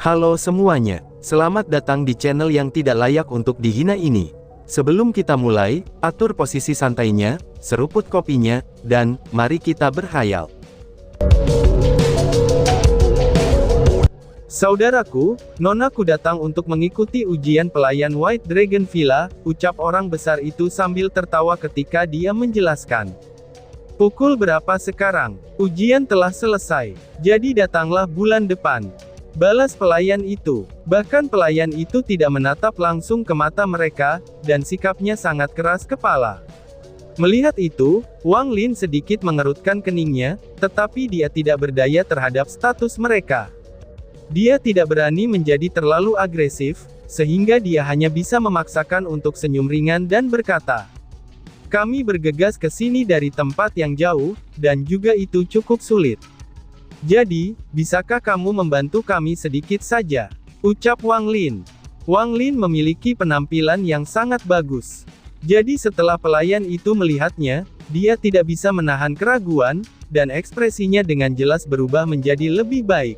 Halo semuanya, selamat datang di channel yang tidak layak untuk dihina ini. Sebelum kita mulai, atur posisi santainya, seruput kopinya, dan mari kita berkhayal. Saudaraku, nonaku datang untuk mengikuti ujian pelayan White Dragon Villa, ucap orang besar itu sambil tertawa ketika dia menjelaskan. Pukul berapa sekarang? Ujian telah selesai, jadi datanglah bulan depan. Balas pelayan itu. Bahkan pelayan itu tidak menatap langsung ke mata mereka, dan sikapnya sangat keras kepala. Melihat itu, Wang Lin sedikit mengerutkan keningnya, tetapi dia tidak berdaya terhadap status mereka. Dia tidak berani menjadi terlalu agresif, sehingga dia hanya bisa memaksakan untuk senyum ringan dan berkata, "Kami bergegas ke sini dari tempat yang jauh, dan juga itu cukup sulit. Jadi, bisakah kamu membantu kami sedikit saja?" ucap Wang Lin. Wang Lin memiliki penampilan yang sangat bagus. Jadi setelah pelayan itu melihatnya, dia tidak bisa menahan keraguan, dan ekspresinya dengan jelas berubah menjadi lebih baik.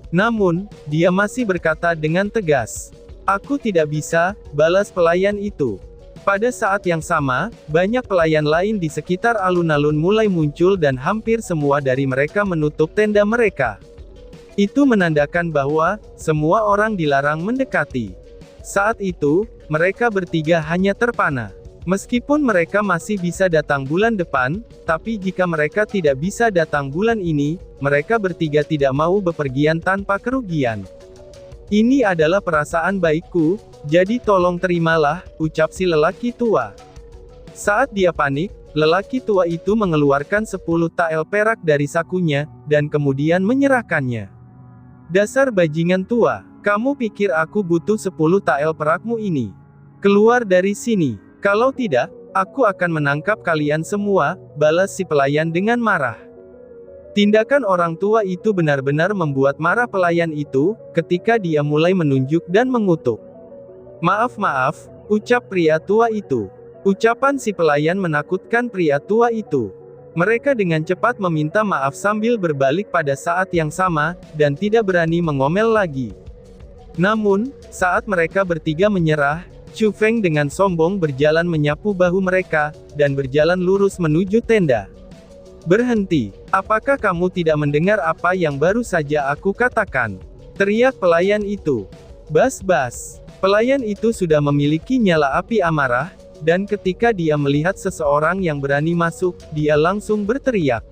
Namun, dia masih berkata dengan tegas, "Aku tidak bisa," balas pelayan itu. Pada saat yang sama, banyak pelayan lain di sekitar alun-alun mulai muncul dan hampir semua dari mereka menutup tenda mereka. Itu menandakan bahwa, semua orang dilarang mendekati. Saat itu, mereka bertiga hanya terpana. Meskipun mereka masih bisa datang bulan depan, tapi jika mereka tidak bisa datang bulan ini, mereka bertiga tidak mau bepergian tanpa kerugian. "Ini adalah perasaan baikku, jadi tolong terimalah," ucap si lelaki tua. Saat dia panik, lelaki tua itu mengeluarkan 10 tael perak dari sakunya, dan kemudian menyerahkannya. "Dasar bajingan tua, kamu pikir aku butuh 10 tael perakmu ini? Keluar dari sini, kalau tidak, aku akan menangkap kalian semua," balas si pelayan dengan marah. Tindakan orang tua itu benar-benar membuat marah pelayan itu, ketika dia mulai menunjuk dan mengutuk. "Maaf, ucap pria tua itu. Ucapan si pelayan menakutkan pria tua itu. Mereka dengan cepat meminta maaf sambil berbalik pada saat yang sama, dan tidak berani mengomel lagi. Namun, saat mereka bertiga menyerah, Chu Feng dengan sombong berjalan menyapu bahu mereka, dan berjalan lurus menuju tenda. "Berhenti, apakah kamu tidak mendengar apa yang baru saja aku katakan?" teriak pelayan itu. Bas-bas. Pelayan itu sudah memiliki nyala api amarah, dan ketika dia melihat seseorang yang berani masuk, dia langsung berteriak.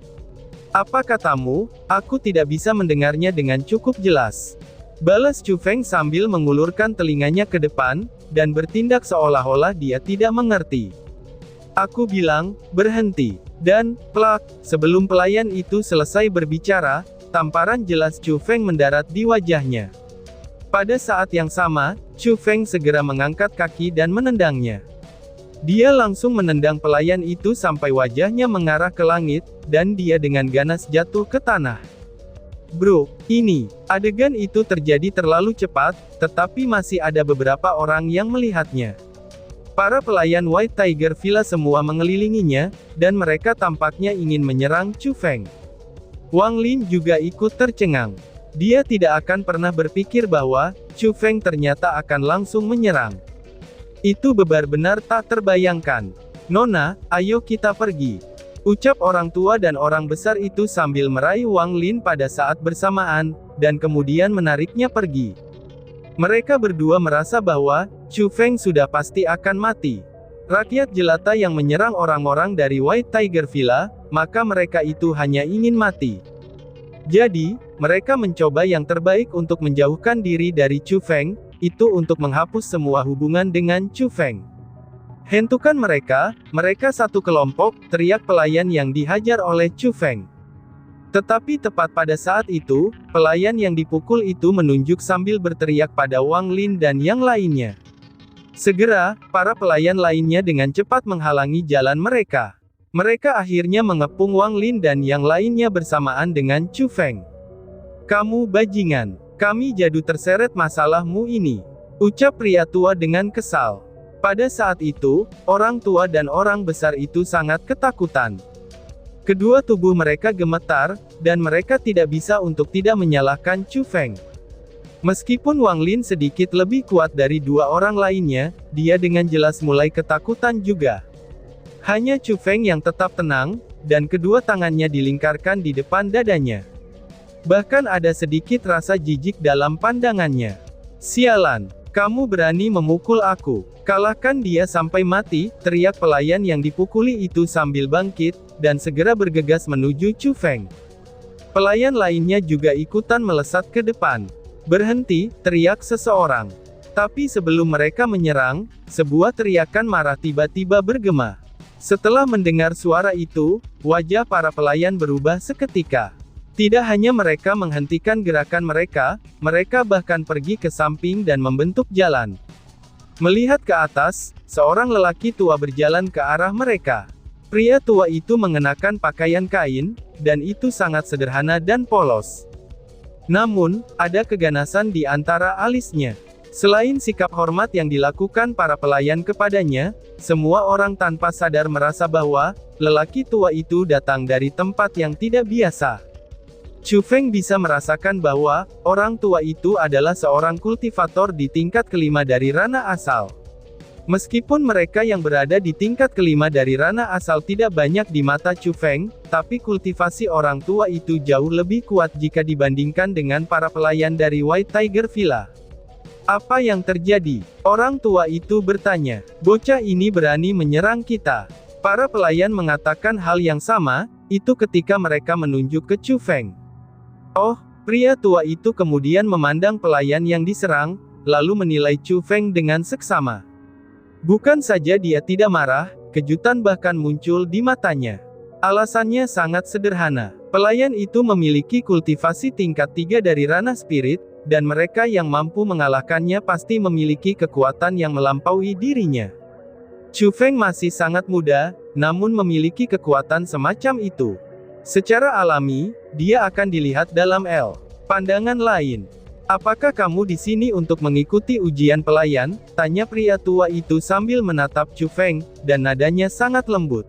"Apa katamu? Aku tidak bisa mendengarnya dengan cukup jelas," balas Chu Feng sambil mengulurkan telinganya ke depan, dan bertindak seolah-olah dia tidak mengerti. "Aku bilang, berhenti." Dan, plak, sebelum pelayan itu selesai berbicara, tamparan jelas Chu Feng mendarat di wajahnya. Pada saat yang sama, Chu Feng segera mengangkat kaki dan menendangnya. Dia langsung menendang pelayan itu sampai wajahnya mengarah ke langit, dan dia dengan ganas jatuh ke tanah. Bro, adegan itu terjadi terlalu cepat, tetapi masih ada beberapa orang yang melihatnya. Para pelayan White Tiger Villa semua mengelilinginya, dan mereka tampaknya ingin menyerang Chu Feng. Wang Lin juga ikut tercengang. Dia tidak akan pernah berpikir bahwa Chu Feng ternyata akan langsung menyerang. Itu benar-benar tak terbayangkan. "Nona, ayo kita pergi," ucap orang tua dan orang besar itu sambil meraih Wang Lin pada saat bersamaan, dan kemudian menariknya pergi. Mereka berdua merasa bahwa Chu Feng sudah pasti akan mati. Rakyat jelata yang menyerang orang-orang dari White Tiger Villa, maka mereka itu hanya ingin mati. Jadi, mereka mencoba yang terbaik untuk menjauhkan diri dari Chu Feng, itu untuk menghapus semua hubungan dengan Chu Feng. "Hentukan mereka, mereka satu kelompok," teriak pelayan yang dihajar oleh Chu Feng. Tetapi tepat pada saat itu, pelayan yang dipukul itu menunjuk sambil berteriak pada Wang Lin dan yang lainnya. Segera, para pelayan lainnya dengan cepat menghalangi jalan mereka. Mereka akhirnya mengepung Wang Lin dan yang lainnya bersamaan dengan Chu Feng. "Kamu bajingan, kami jadu terseret masalahmu ini," ucap pria tua dengan kesal. Pada saat itu, orang tua dan orang besar itu sangat ketakutan. Kedua tubuh mereka gemetar, dan mereka tidak bisa untuk tidak menyalahkan Chu Feng. Meskipun Wang Lin sedikit lebih kuat dari dua orang lainnya, dia dengan jelas mulai ketakutan juga. Hanya Chu Feng yang tetap tenang, dan kedua tangannya dilingkarkan di depan dadanya. Bahkan ada sedikit rasa jijik dalam pandangannya. "Sialan, kamu berani memukul aku. Kalahkan dia sampai mati," teriak pelayan yang dipukuli itu sambil bangkit, dan segera bergegas menuju Chu Feng. Pelayan lainnya juga ikutan melesat ke depan. "Berhenti!" teriak seseorang. Tapi sebelum mereka menyerang, sebuah teriakan marah tiba-tiba bergema. Setelah mendengar suara itu, wajah para pelayan berubah seketika. Tidak hanya mereka menghentikan gerakan mereka, mereka bahkan pergi ke samping dan membentuk jalan. Melihat ke atas, seorang lelaki tua berjalan ke arah mereka. Pria tua itu mengenakan pakaian kain, dan itu sangat sederhana dan polos. Namun, ada keganasan di antara alisnya. Selain sikap hormat yang dilakukan para pelayan kepadanya, semua orang tanpa sadar merasa bahwa lelaki tua itu datang dari tempat yang tidak biasa. Chu Feng bisa merasakan bahwa orang tua itu adalah seorang kultivator di tingkat kelima dari ranah asal. Meskipun mereka yang berada di tingkat kelima dari ranah asal tidak banyak di mata Chu Feng, tapi kultivasi orang tua itu jauh lebih kuat jika dibandingkan dengan para pelayan dari White Tiger Villa. "Apa yang terjadi?" orang tua itu bertanya. "Bocah ini berani menyerang kita." Para pelayan mengatakan hal yang sama, itu ketika mereka menunjuk ke Chu Feng. "Oh," pria tua itu kemudian memandang pelayan yang diserang, lalu menilai Chu Feng dengan seksama. Bukan saja dia tidak marah, kejutan bahkan muncul di matanya. Alasannya sangat sederhana. Pelayan itu memiliki kultivasi tingkat 3 dari ranah spirit, dan mereka yang mampu mengalahkannya pasti memiliki kekuatan yang melampaui dirinya. Chu Feng masih sangat muda, namun memiliki kekuatan semacam itu. Secara alami, dia akan dilihat dalam pandangan lain. "Apakah kamu di sini untuk mengikuti ujian pelayan?" tanya pria tua itu sambil menatap Chu Feng, dan nadanya sangat lembut.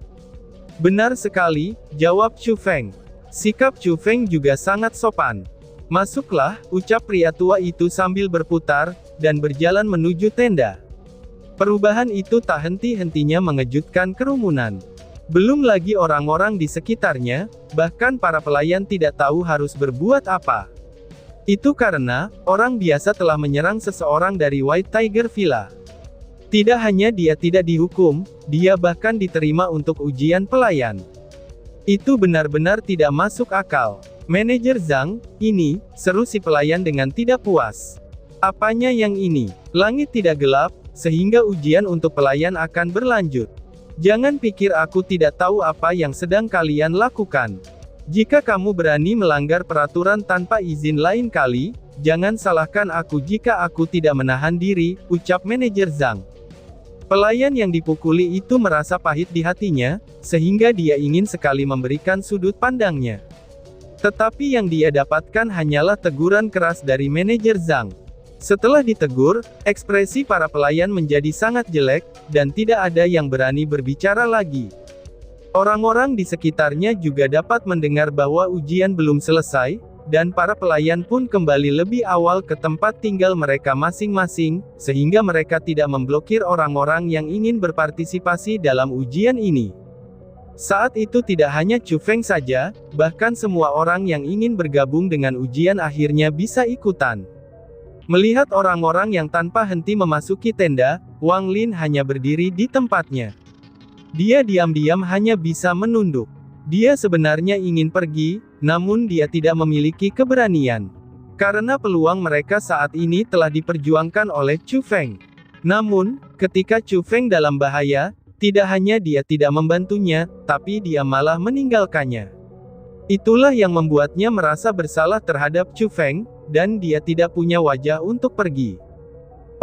"Benar sekali," jawab Chu Feng. Sikap Chu Feng juga sangat sopan. "Masuklah," ucap pria tua itu sambil berputar, dan berjalan menuju tenda. Perubahan itu tak henti-hentinya mengejutkan kerumunan. Belum lagi orang-orang di sekitarnya, bahkan para pelayan tidak tahu harus berbuat apa. Itu karena, orang biasa telah menyerang seseorang dari White Tiger Villa. Tidak hanya dia tidak dihukum, dia bahkan diterima untuk ujian pelayan. Itu benar-benar tidak masuk akal. "Manajer Zhang, ini," seru si pelayan dengan tidak puas. "Apanya yang ini? Langit tidak gelap, sehingga ujian untuk pelayan akan berlanjut. Jangan pikir aku tidak tahu apa yang sedang kalian lakukan. Jika kamu berani melanggar peraturan tanpa izin lain kali, jangan salahkan aku jika aku tidak menahan diri," ucap manajer Zhang. Pelayan yang dipukuli itu merasa pahit di hatinya, sehingga dia ingin sekali memberikan sudut pandangnya. Tetapi yang dia dapatkan hanyalah teguran keras dari manajer Zhang. Setelah ditegur, ekspresi para pelayan menjadi sangat jelek, dan tidak ada yang berani berbicara lagi. Orang-orang di sekitarnya juga dapat mendengar bahwa ujian belum selesai, dan para pelayan pun kembali lebih awal ke tempat tinggal mereka masing-masing, sehingga mereka tidak memblokir orang-orang yang ingin berpartisipasi dalam ujian ini. Saat itu tidak hanya Chu Feng saja, bahkan semua orang yang ingin bergabung dengan ujian akhirnya bisa ikutan. Melihat orang-orang yang tanpa henti memasuki tenda, Wang Lin hanya berdiri di tempatnya. Dia diam-diam hanya bisa menunduk. Dia sebenarnya ingin pergi, namun dia tidak memiliki keberanian. Karena peluang mereka saat ini telah diperjuangkan oleh Chu Feng. Namun, ketika Chu Feng dalam bahaya, tidak hanya dia tidak membantunya, tapi dia malah meninggalkannya. Itulah yang membuatnya merasa bersalah terhadap Chu Feng, dan dia tidak punya wajah untuk pergi.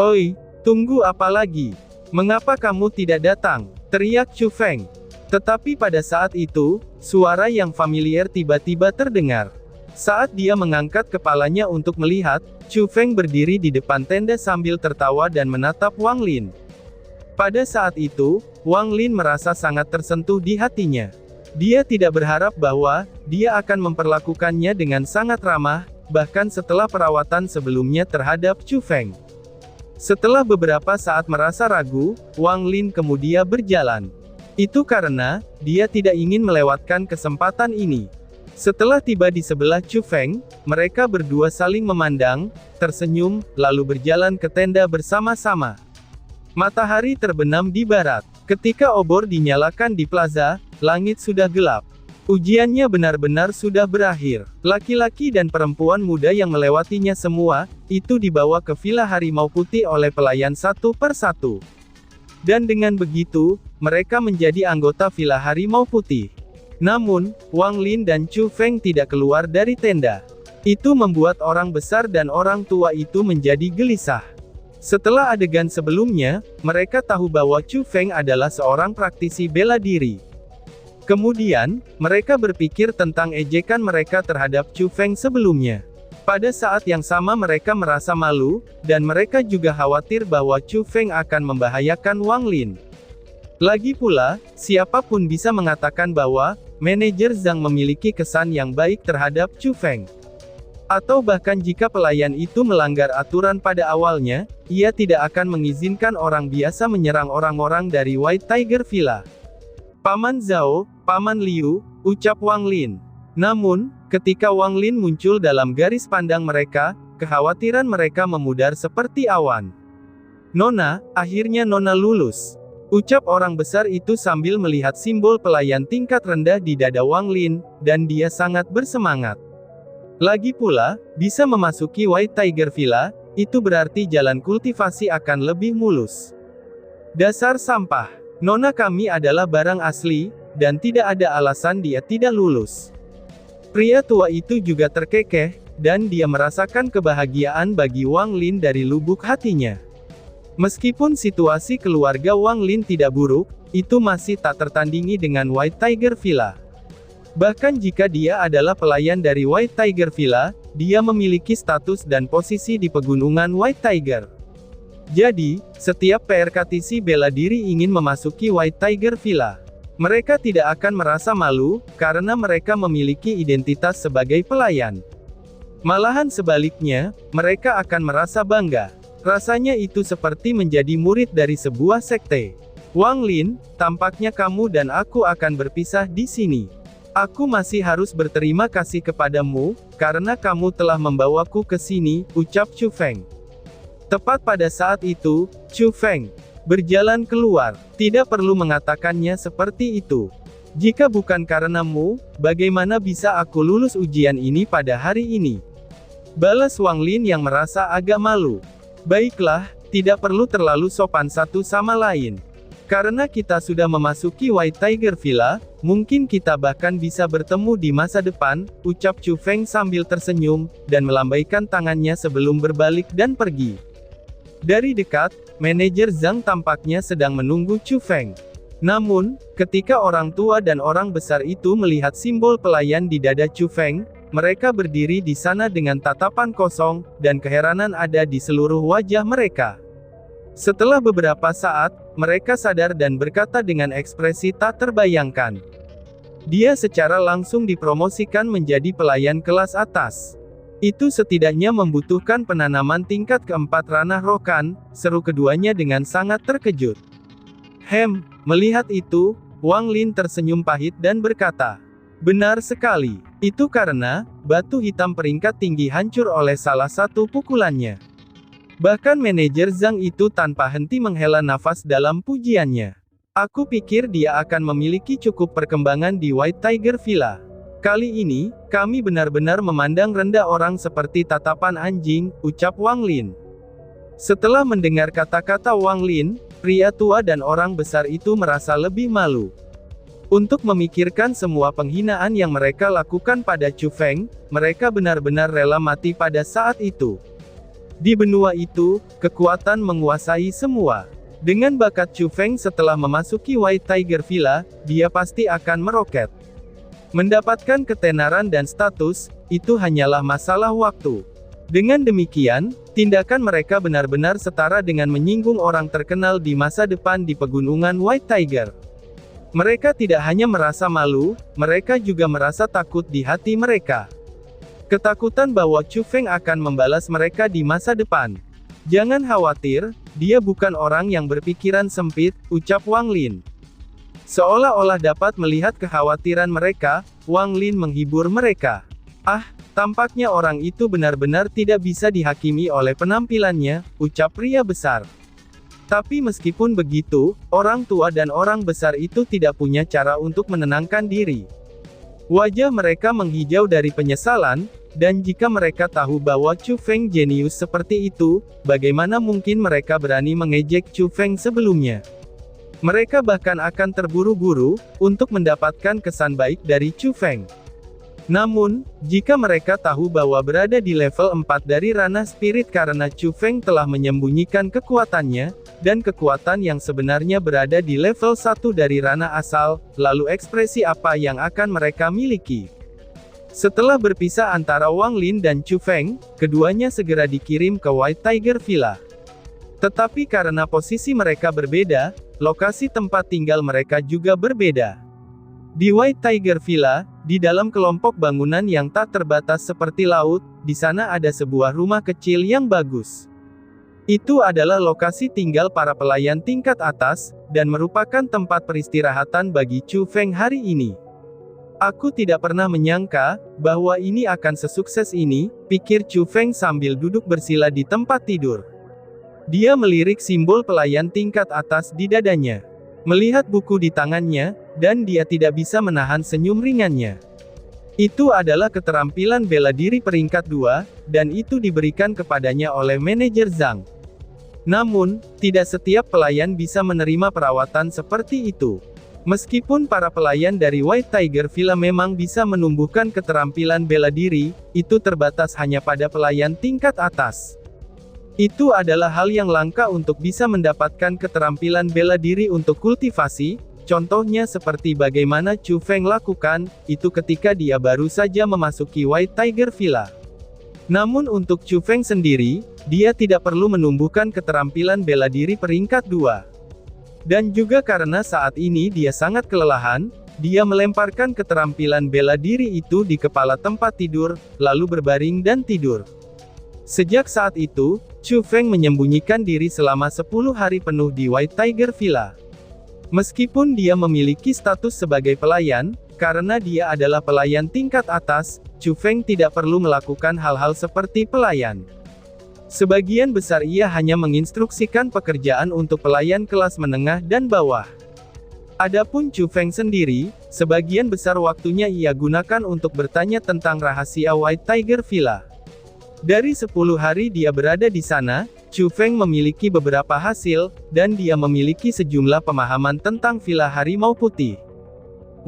"Oi, tunggu apa lagi? Mengapa kamu tidak datang?" teriak Chu Feng. Tetapi pada saat itu, suara yang familiar tiba-tiba terdengar. Saat dia mengangkat kepalanya untuk melihat, Chu Feng berdiri di depan tenda sambil tertawa dan menatap Wang Lin. Pada saat itu, Wang Lin merasa sangat tersentuh di hatinya. Dia tidak berharap bahwa dia akan memperlakukannya dengan sangat ramah, bahkan setelah perawatan sebelumnya terhadap Chu Feng. Setelah beberapa saat merasa ragu, Wang Lin kemudian berjalan. Itu karena, dia tidak ingin melewatkan kesempatan ini. Setelah tiba di sebelah Chu Feng, mereka berdua saling memandang, tersenyum, lalu berjalan ke tenda bersama-sama. Matahari terbenam di barat. Ketika obor dinyalakan di plaza, langit sudah gelap. Ujiannya benar-benar sudah berakhir. Laki-laki dan perempuan muda yang melewatinya semua, itu dibawa ke Villa Harimau Putih oleh pelayan satu per satu. Dan dengan begitu, mereka menjadi anggota Villa Harimau Putih. Namun, Wang Lin dan Chu Feng tidak keluar dari tenda. Itu membuat orang besar dan orang tua itu menjadi gelisah. Setelah adegan sebelumnya, mereka tahu bahwa Chu Feng adalah seorang praktisi bela diri. Kemudian, mereka berpikir tentang ejekan mereka terhadap Chu Feng sebelumnya. Pada saat yang sama mereka merasa malu, dan mereka juga khawatir bahwa Chu Feng akan membahayakan Wang Lin. Lagi pula, siapapun bisa mengatakan bahwa, manajer Zhang memiliki kesan yang baik terhadap Chu Feng. Atau bahkan jika pelayan itu melanggar aturan pada awalnya, ia tidak akan mengizinkan orang biasa menyerang orang-orang dari White Tiger Villa. Paman Zhao, Paman Liu, ucap Wang Lin. Namun, ketika Wang Lin muncul dalam garis pandang mereka, kekhawatiran mereka memudar seperti awan. Nona, akhirnya Nona lulus. Ucap orang besar itu sambil melihat simbol pelayan tingkat rendah di dada Wang Lin, dan dia sangat bersemangat. Lagi pula, bisa memasuki White Tiger Villa, itu berarti jalan kultivasi akan lebih mulus. Dasar sampah. Nona kami adalah barang asli, dan tidak ada alasan dia tidak lulus. Pria tua itu juga terkekeh, dan dia merasakan kebahagiaan bagi Wang Lin dari lubuk hatinya. Meskipun situasi keluarga Wang Lin tidak buruk, itu masih tak tertandingi dengan White Tiger Villa. Bahkan jika dia adalah pelayan dari White Tiger Villa, dia memiliki status dan posisi di pegunungan White Tiger. Jadi, setiap PRKTC bela diri ingin memasuki White Tiger Villa. Mereka tidak akan merasa malu, karena mereka memiliki identitas sebagai pelayan. Malahan sebaliknya, mereka akan merasa bangga. Rasanya itu seperti menjadi murid dari sebuah sekte. Wang Lin, tampaknya kamu dan aku akan berpisah di sini. Aku masih harus berterima kasih kepadamu, karena kamu telah membawaku ke sini, ucap Chu Feng. Tepat pada saat itu, Chu Feng berjalan keluar. Tidak perlu mengatakannya seperti itu. Jika bukan karenamu, bagaimana bisa aku lulus ujian ini pada hari ini? Balas Wang Lin yang merasa agak malu. Baiklah, tidak perlu terlalu sopan satu sama lain. Karena kita sudah memasuki White Tiger Villa, mungkin kita bahkan bisa bertemu di masa depan, ucap Chu Feng sambil tersenyum, dan melambaikan tangannya sebelum berbalik dan pergi. Dari dekat, manajer Zhang tampaknya sedang menunggu Chu Feng. Namun, ketika orang tua dan orang besar itu melihat simbol pelayan di dada Chu Feng, mereka berdiri di sana dengan tatapan kosong, dan keheranan ada di seluruh wajah mereka. Setelah beberapa saat, mereka sadar dan berkata dengan ekspresi tak terbayangkan. Dia secara langsung dipromosikan menjadi pelayan kelas atas. Itu setidaknya membutuhkan penanaman tingkat keempat ranah rokan, seru keduanya dengan sangat terkejut. Melihat itu, Wang Lin tersenyum pahit dan berkata, benar sekali. Itu karena, batu hitam peringkat tinggi hancur oleh salah satu pukulannya. Bahkan manajer Zhang itu tanpa henti menghela nafas dalam pujiannya. Aku pikir dia akan memiliki cukup perkembangan di White Tiger Villa. Kali ini, kami benar-benar memandang rendah orang seperti tatapan anjing, ucap Wang Lin. Setelah mendengar kata-kata Wang Lin, pria tua dan orang besar itu merasa lebih malu. Untuk memikirkan semua penghinaan yang mereka lakukan pada Chu Feng, mereka benar-benar rela mati pada saat itu. Di benua itu, kekuatan menguasai semua. Dengan bakat Chu Feng setelah memasuki White Tiger Villa, dia pasti akan meroket. Mendapatkan ketenaran dan status, itu hanyalah masalah waktu. Dengan demikian, tindakan mereka benar-benar setara dengan menyinggung orang terkenal di masa depan di pegunungan White Tiger. Mereka tidak hanya merasa malu, mereka juga merasa takut di hati mereka. Ketakutan bahwa Chu Feng akan membalas mereka di masa depan. Jangan khawatir, dia bukan orang yang berpikiran sempit, ucap Wang Lin. Seolah-olah dapat melihat kekhawatiran mereka, Wang Lin menghibur mereka. Ah, tampaknya orang itu benar-benar tidak bisa dihakimi oleh penampilannya, ucap pria besar. Tapi meskipun begitu, orang tua dan orang besar itu tidak punya cara untuk menenangkan diri. Wajah mereka menghijau dari penyesalan, dan jika mereka tahu bahwa Chu Feng jenius seperti itu, bagaimana mungkin mereka berani mengejek Chu Feng sebelumnya? Mereka bahkan akan terburu-buru, untuk mendapatkan kesan baik dari Chu Feng. Namun, jika mereka tahu bahwa berada di level 4 dari ranah spirit karena Chu Feng telah menyembunyikan kekuatannya, dan kekuatan yang sebenarnya berada di level 1 dari ranah asal, lalu ekspresi apa yang akan mereka miliki? Setelah berpisah antara Wang Lin dan Chu Feng, keduanya segera dikirim ke White Tiger Villa. Tetapi karena posisi mereka berbeda, lokasi tempat tinggal mereka juga berbeda. Di White Tiger Villa, di dalam kelompok bangunan yang tak terbatas seperti laut, di sana ada sebuah rumah kecil yang bagus. Itu adalah lokasi tinggal para pelayan tingkat atas, dan merupakan tempat peristirahatan bagi Chu Feng hari ini. Aku tidak pernah menyangka, bahwa ini akan sesukses ini, pikir Chu Feng sambil duduk bersila di tempat tidur. Dia melirik simbol pelayan tingkat atas di dadanya. Melihat buku di tangannya, dan dia tidak bisa menahan senyum ringannya. Itu adalah keterampilan bela diri peringkat 2, dan itu diberikan kepadanya oleh manajer Zhang. Namun, tidak setiap pelayan bisa menerima perawatan seperti itu. Meskipun para pelayan dari White Tiger Villa memang bisa menumbuhkan keterampilan bela diri, itu terbatas hanya pada pelayan tingkat atas. Itu adalah hal yang langka untuk bisa mendapatkan keterampilan bela diri untuk kultivasi, contohnya seperti bagaimana Chu Feng lakukan, itu ketika dia baru saja memasuki White Tiger Villa. Namun untuk Chu Feng sendiri, dia tidak perlu menumbuhkan keterampilan bela diri peringkat 2. Dan juga karena saat ini dia sangat kelelahan, dia melemparkan keterampilan bela diri itu di kepala tempat tidur, lalu berbaring dan tidur. Sejak saat itu, Chu Feng menyembunyikan diri selama 10 hari penuh di White Tiger Villa. Meskipun dia memiliki status sebagai pelayan, karena dia adalah pelayan tingkat atas, Chu Feng tidak perlu melakukan hal-hal seperti pelayan. Sebagian besar ia hanya menginstruksikan pekerjaan untuk pelayan kelas menengah dan bawah. Adapun Chu Feng sendiri, sebagian besar waktunya ia gunakan untuk bertanya tentang rahasia White Tiger Villa. Dari 10 hari dia berada di sana, Chu Feng memiliki beberapa hasil, dan dia memiliki sejumlah pemahaman tentang Villa Harimau Putih.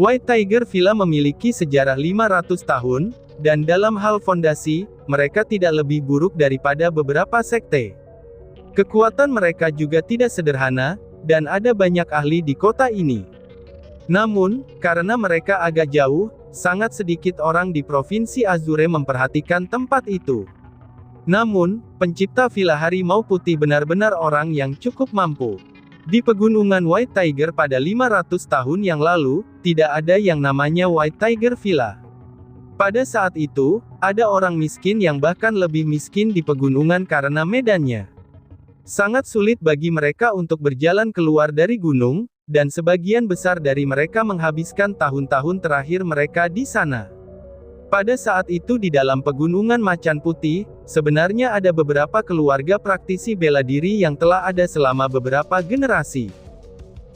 White Tiger Villa memiliki sejarah 500 tahun, dan dalam hal fondasi, mereka tidak lebih buruk daripada beberapa sekte. Kekuatan mereka juga tidak sederhana, dan ada banyak ahli di kota ini. Namun, karena mereka agak jauh, sangat sedikit orang di Provinsi Azure memperhatikan tempat itu. Namun, pencipta Villa Harimau Putih benar-benar orang yang cukup mampu. Di pegunungan White Tiger pada 500 tahun yang lalu, tidak ada yang namanya White Tiger Villa. Pada saat itu, ada orang miskin yang bahkan lebih miskin di pegunungan karena medannya sangat sulit bagi mereka untuk berjalan keluar dari gunung, dan sebagian besar dari mereka menghabiskan tahun-tahun terakhir mereka di sana. Pada saat itu di dalam pegunungan Macan Putih, sebenarnya ada beberapa keluarga praktisi bela diri yang telah ada selama beberapa generasi.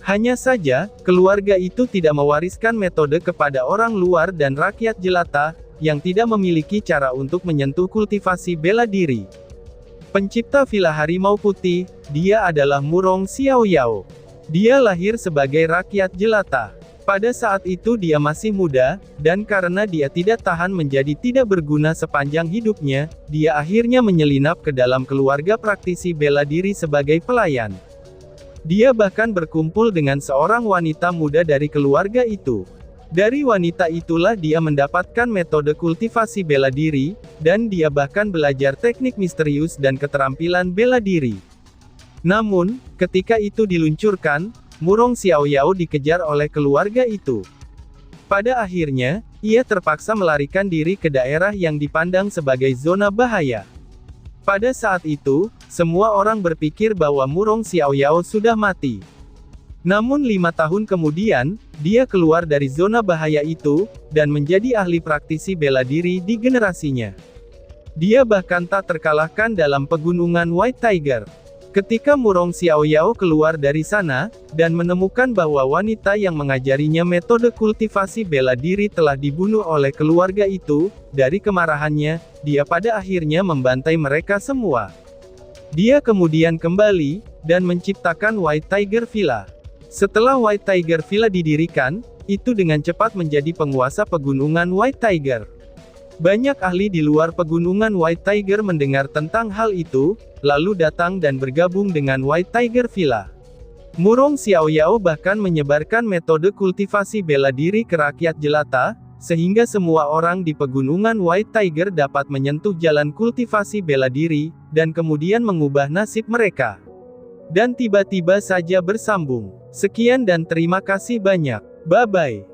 Hanya saja, keluarga itu tidak mewariskan metode kepada orang luar dan rakyat jelata, yang tidak memiliki cara untuk menyentuh kultivasi bela diri. Pencipta Villa Harimau Putih, dia adalah Murong Xiaoyao. Dia lahir sebagai rakyat jelata. Pada saat itu dia masih muda, dan karena dia tidak tahan menjadi tidak berguna sepanjang hidupnya, dia akhirnya menyelinap ke dalam keluarga praktisi bela diri sebagai pelayan. Dia bahkan berkumpul dengan seorang wanita muda dari keluarga itu. Dari wanita itulah dia mendapatkan metode kultivasi bela diri, dan dia bahkan belajar teknik misterius dan keterampilan bela diri. Namun, ketika itu diluncurkan, Murong Xiaoyao dikejar oleh keluarga itu. Pada akhirnya, ia terpaksa melarikan diri ke daerah yang dipandang sebagai zona bahaya. Pada saat itu, semua orang berpikir bahwa Murong Xiaoyao sudah mati. Namun 5 tahun kemudian, dia keluar dari zona bahaya itu, dan menjadi ahli praktisi bela diri di generasinya. Dia bahkan tak terkalahkan dalam pegunungan White Tiger. Ketika Murong Xiaoyao keluar dari sana, dan menemukan bahwa wanita yang mengajarinya metode kultivasi bela diri telah dibunuh oleh keluarga itu, dari kemarahannya, dia pada akhirnya membantai mereka semua. Dia kemudian kembali, dan menciptakan White Tiger Villa. Setelah White Tiger Villa didirikan, itu dengan cepat menjadi penguasa pegunungan White Tiger. Banyak ahli di luar pegunungan White Tiger mendengar tentang hal itu, lalu datang dan bergabung dengan White Tiger Villa. Murong Xiaoyao bahkan menyebarkan metode kultivasi bela diri ke rakyat jelata, sehingga semua orang di pegunungan White Tiger dapat menyentuh jalan kultivasi bela diri, dan kemudian mengubah nasib mereka. Dan tiba-tiba saja bersambung. Sekian dan terima kasih banyak. Bye-bye.